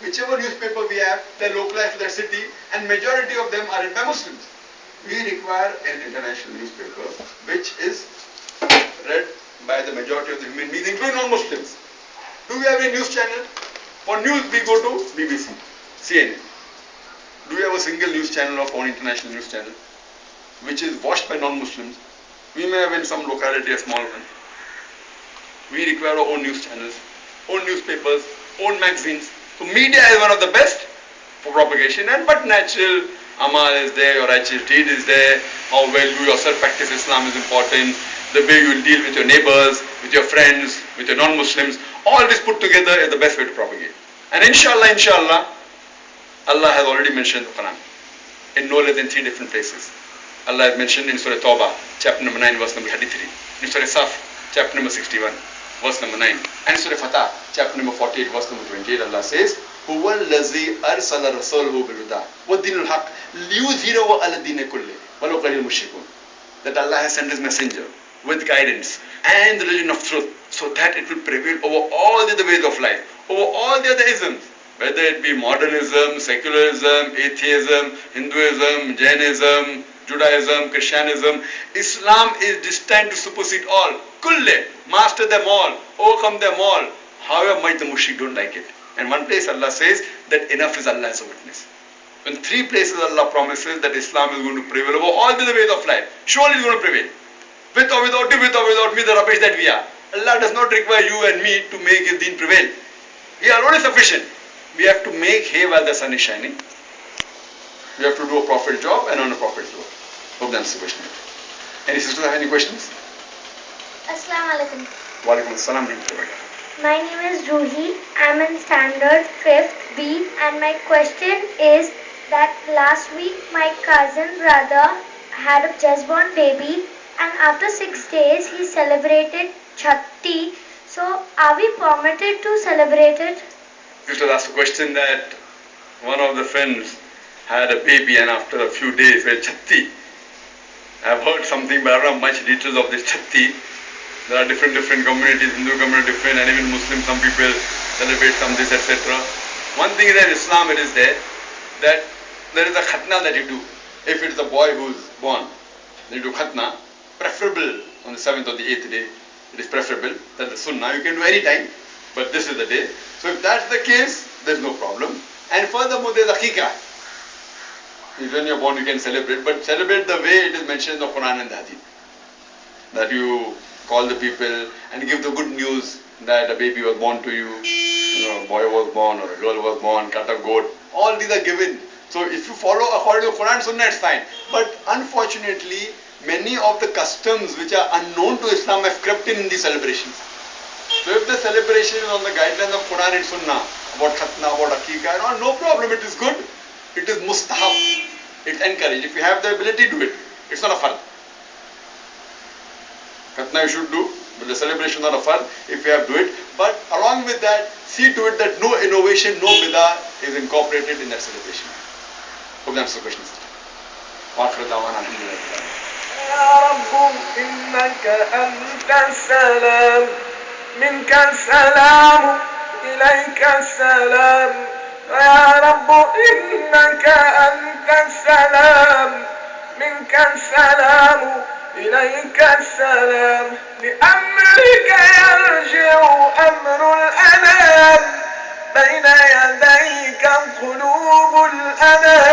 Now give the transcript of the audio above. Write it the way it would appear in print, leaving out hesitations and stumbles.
Whichever newspaper we have, they're localized to that city, and majority of them are read by Muslims. We require an international newspaper which is read by the majority of the human beings, including non-Muslims. Do we have a news channel? For news, we go to BBC, CNN. Do we have a single news channel or foreign international news channel which is watched by non-Muslims? We may have in some locality a small one. We require our own news channels, own newspapers, own magazines. So media is one of the best for propagation, and but natural amal is there, your righteous deed is there, how well you yourself practice Islam is important, the way you deal with your neighbors, with your friends, with your non-Muslims, all this put together is the best way to propagate. And inshallah, Allah has already mentioned the Quran in no less than 3 different places. Allah has mentioned in Surah Tawbah, chapter number 9, verse number 33, in Surah Saf, chapter number 61, verse number 9, and Surah Fatah, chapter number 48, verse number 28, Allah says, هُوَ الَّذِي أَرْسَلَ رَسُولَهُ بِالْهُدَى وَالدِّينِ الْحَقِّ لِيُظْهِرَهُ عَلَى الدِّينِ كُلِّهِ وَلَوْ كَرِهَ الْمُشْرِكُونَ. That Allah has sent His messenger with guidance and the religion of truth, so that it will prevail over all the other ways of life, over all the other isms, whether it be modernism, secularism, atheism, Hinduism, Jainism, Judaism, Christianism. Islam is destined to supersede all. Kulle, master them all, overcome them all, however much the mushrik don't like it. And one place Allah says that enough is Allah as a witness. In 3 places Allah promises that Islam is going to prevail over all the other ways of life. Surely it's going to prevail. With or without you, with or without me, the rubbish that we are. Allah does not require you and me to make His deen prevail. We are already sufficient. We have to make hay while the sun is shining. We have to do a profit job and earn a profit job. Hope that's the question. Any sisters have any questions? Assalamu alaikum. Wa alaikum assalam. My name is Ruhi. I'm in standard 5th B, and my question is that last week my cousin brother had a just born baby, and after 6 days he celebrated Chatti. So are we permitted to celebrate it? Used to ask a question that one of the friends had a baby, and after a few days went Chatti. I've heard something, but I don't have much details of this Chatti. There are different communities, Hindu community different, and even Muslim, some people celebrate some this, etc. One thing is that in Islam it is there, that there is a khatna that you do. If it is a boy who is born, then you do khatna, preferable on the 7th or the 8th day. It is preferable. That's the sunnah. You can do any time, but this is the day. So if that's the case, there's no problem. And furthermore, there's aqiqah. When you're born, you can celebrate, but celebrate the way it is mentioned in the Quran and the Hadith. That you call the people and give the good news that a baby was born to you, a boy was born or a girl was born, cut a goat. All these are given. So if you follow according to Quran, Sunnah, it's fine. But unfortunately, many of the customs which are unknown to Islam have crept in these celebrations. So if the celebration is on the guidelines of Quran and Sunnah, about khatna, about aqiqah and all, no problem, it is good. It is mustahab. It's encouraged. If you have the ability, do it. It's not a fard. Khatna you should do, but the celebration is not a fard. If you have, do it. But along with that, see to it that no innovation, no bidah is incorporated in that celebration. Hope that answers the question, sister. يا رب إنك أنت السلام منك السلام إليك السلام يا رب إنك أنت السلام منك السلام إليك السلام لأمرك يرجع أمر الأنام بين يديك قلوب الأنام